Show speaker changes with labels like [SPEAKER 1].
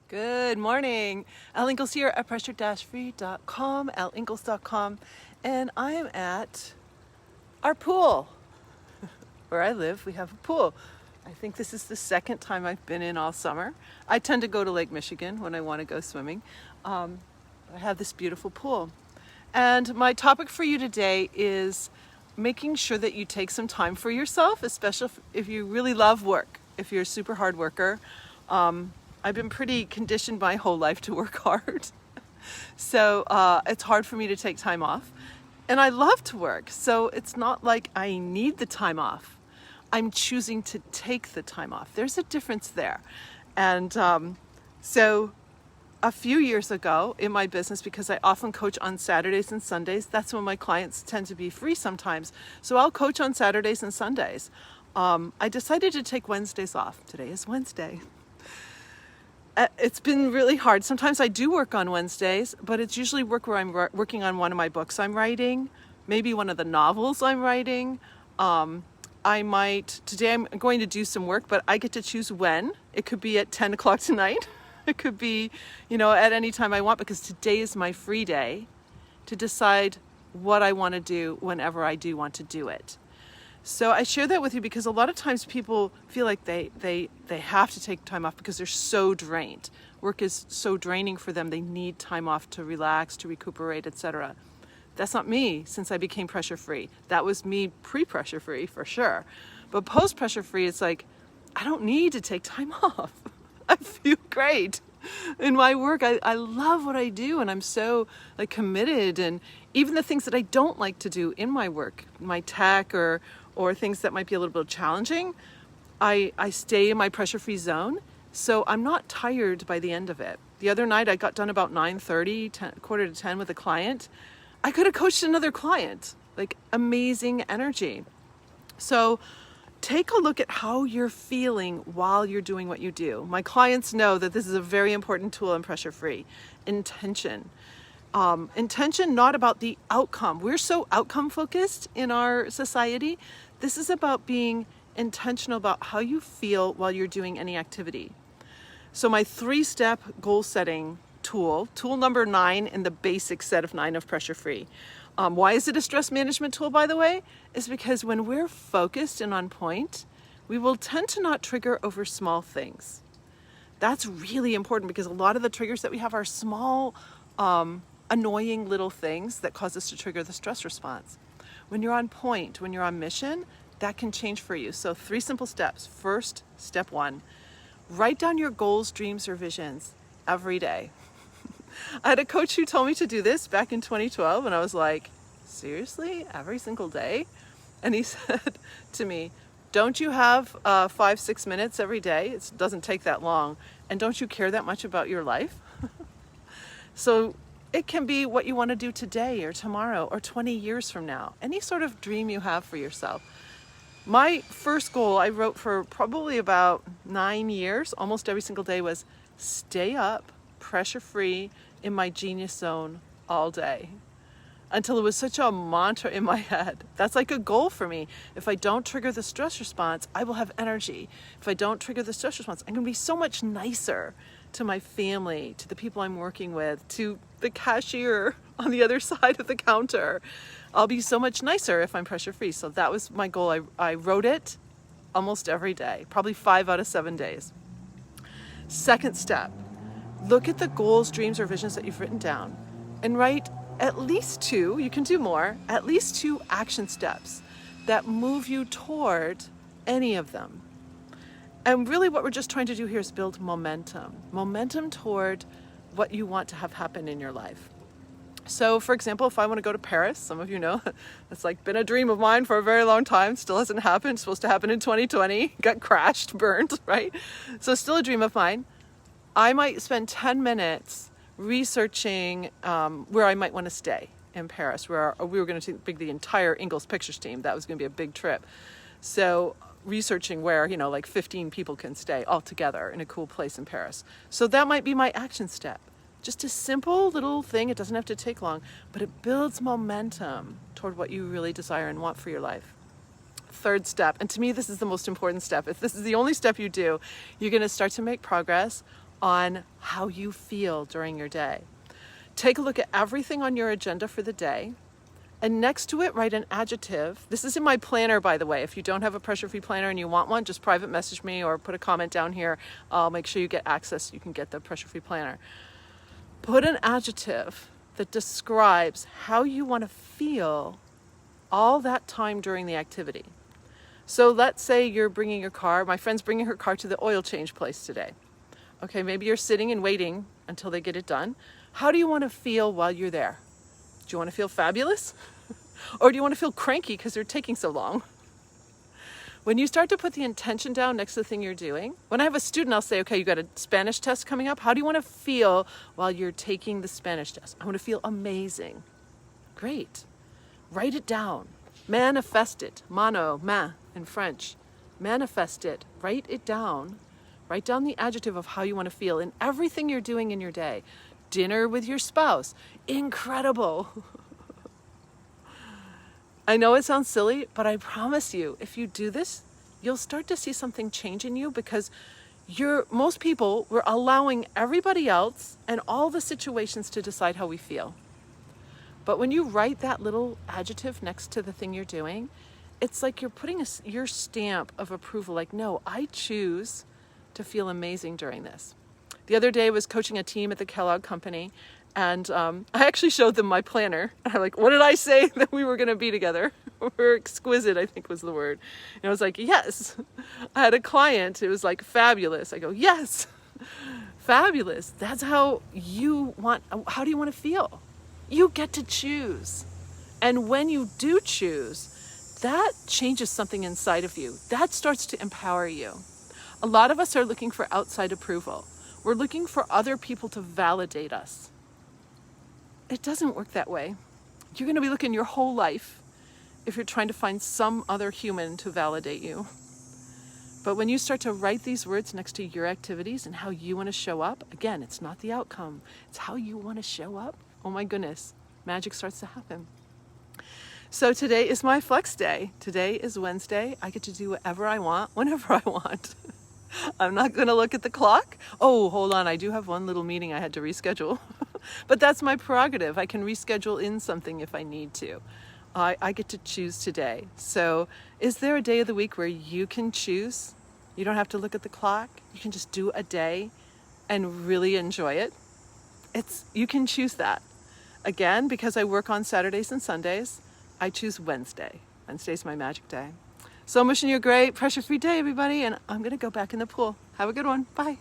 [SPEAKER 1] Good morning. Elle Ingalls here at pressure-free.com, elleingals.com, and I am at our pool. Where I live, we have a pool. I think this is the second time I've been in all summer. I tend to go to Lake Michigan when I want to go swimming. I have this beautiful pool. And my topic for you today is making sure that you take some time for yourself, especially if you really love work, if you're a super hard worker. I've been pretty conditioned my whole life to work hard. So it's hard for me to take time off. And I love to work. So it's not like I need the time off. I'm choosing to take the time off. There's a difference there. And so a few years ago in my business, because I often coach on Saturdays and Sundays, that's when my clients tend to be free sometimes. So I'll coach on Saturdays and Sundays. I decided to take Wednesdays off. Today is Wednesday. It's been really hard. Sometimes I do work on Wednesdays, but it's usually work where I'm working on one of my books I'm writing, maybe one of the novels I'm writing. Today I'm going to do some work, but I get to choose when. It could be at 10 o'clock tonight. It could be, at any time I want, because today is my free day to decide what I want to do whenever I do want to do it. So I share that with you because a lot of times people feel like they have to take time off because they're so drained. Work is so draining for them. They need time off to relax, to recuperate, etc. That's not me since I became pressure free. That was me pre-pressure free for sure. But post-pressure free, it's like, I don't need to take time off. I feel great in my work. I love what I do, and I'm so committed. And even the things that I don't like to do in my work, my tech or things that might be a little bit challenging, I stay in my pressure-free zone, so I'm not tired by the end of it. The other night I got done about 9:30, 9:45 with a client. I could have coached another client, amazing energy. So take a look at how you're feeling while you're doing what you do. My clients know that this is a very important tool in pressure-free. Intention. Intention, not about the outcome. We're so outcome focused in our society. This is about being intentional about how you feel while you're doing any activity. So my 3-step goal setting tool number 9 in the basic set of 9 of Pressure Free. Why is it a stress management tool, by the way? Is because when we're focused and on point, we will tend to not trigger over small things. That's really important because a lot of the triggers that we have are small, annoying little things that cause us to trigger the stress response. When you're on point, when you're on mission, that can change for you. So 3 simple steps. First, step 1, write down your goals, dreams, or visions every day. I had a coach who told me to do this back in 2012, and I was like, seriously? Every single day? And he said to me, don't you have 5-6 minutes every day? It doesn't take that long. And don't you care that much about your life? So it can be what you want to do today or tomorrow or 20 years from now. Any sort of dream you have for yourself. My first goal I wrote for probably about 9 years, almost every single day, was stay up, pressure-free, in my genius zone all day. Until it was such a mantra in my head. That's like a goal for me. If I don't trigger the stress response, I will have energy. If I don't trigger the stress response, I'm going to be so much nicer to my family, to the people I'm working with, to the cashier on the other side of the counter. I'll be so much nicer if I'm pressure free. So that was my goal. I wrote it almost every day, probably 5 out of 7 days. Second step, look at the goals, dreams, or visions that you've written down and write at least 2, you can do more, at least 2 action steps that move you toward any of them. And really what we're just trying to do here is build momentum toward what you want to have happen in your life. So for example, if I want to go to Paris, some of you know, it's been a dream of mine for a very long time, still hasn't happened. It's supposed to happen in 2020, got crashed, burned, right? So still a dream of mine. I might spend 10 minutes researching where I might want to stay in Paris, where we were going to take the entire Ingalls Pictures team. That was going to be a big trip. So researching where, 15 people can stay all together in a cool place in Paris. So that might be my action step. Just a simple little thing. It doesn't have to take long, but it builds momentum toward what you really desire and want for your life. Third step, and to me this is the most important step. If this is the only step you do, you're going to start to make progress on how you feel during your day. Take a look at everything on your agenda for the day, and next to it, write an adjective. This is in my planner, by the way. If you don't have a pressure-free planner and you want one, just private message me or put a comment down here. I'll make sure you get access. You can get the pressure-free planner. Put an adjective that describes how you want to feel all that time during the activity. So let's say you're bringing your car. My friend's bringing her car to the oil change place today. Okay, maybe you're sitting and waiting until they get it done. How do you want to feel while you're there? Do you want to feel fabulous? Or do you want to feel cranky because they're taking so long? When you start to put the intention down next to the thing you're doing, when I have a student, I'll say, okay, you got a Spanish test coming up. How do you want to feel while you're taking the Spanish test? I want to feel amazing. Great. Write it down. Manifest it. Mano, main in French. Manifest it. Write it down. Write down the adjective of how you want to feel in everything you're doing in your day. Dinner with your spouse. Incredible. I know it sounds silly, but I promise you, if you do this, you'll start to see something change in you, because most people, we're allowing everybody else and all the situations to decide how we feel. But when you write that little adjective next to the thing you're doing, it's like you're putting your stamp of approval, like, no, I choose to feel amazing during this. The other day I was coaching a team at the Kellogg company, and I actually showed them my planner. And I'm like, what did I say that we were going to be together? We're exquisite, I think was the word. And I was like, yes. I had a client, it was like, fabulous. I go, yes, fabulous. That's how do you want to feel? You get to choose. And when you do choose, that changes something inside of you. That starts to empower you. A lot of us are looking for outside approval. We're looking for other people to validate us. It doesn't work that way. You're going to be looking your whole life if you're trying to find some other human to validate you. But when you start to write these words next to your activities and how you want to show up, again, it's not the outcome, it's how you want to show up. Oh my goodness, magic starts to happen. So today is my flex day. Today is Wednesday. I get to do whatever I want, whenever I want. I'm not going to look at the clock. Oh, hold on. I do have one little meeting I had to reschedule. But that's my prerogative. I can reschedule in something if I need to. I get to choose today. So is there a day of the week where you can choose? You don't have to look at the clock. You can just do a day and really enjoy it. You can choose that. Again, because I work on Saturdays and Sundays, I choose Wednesday. Wednesday's my magic day. So I'm wishing you a great pressure-free day, everybody, and I'm going to go back in the pool. Have a good one. Bye.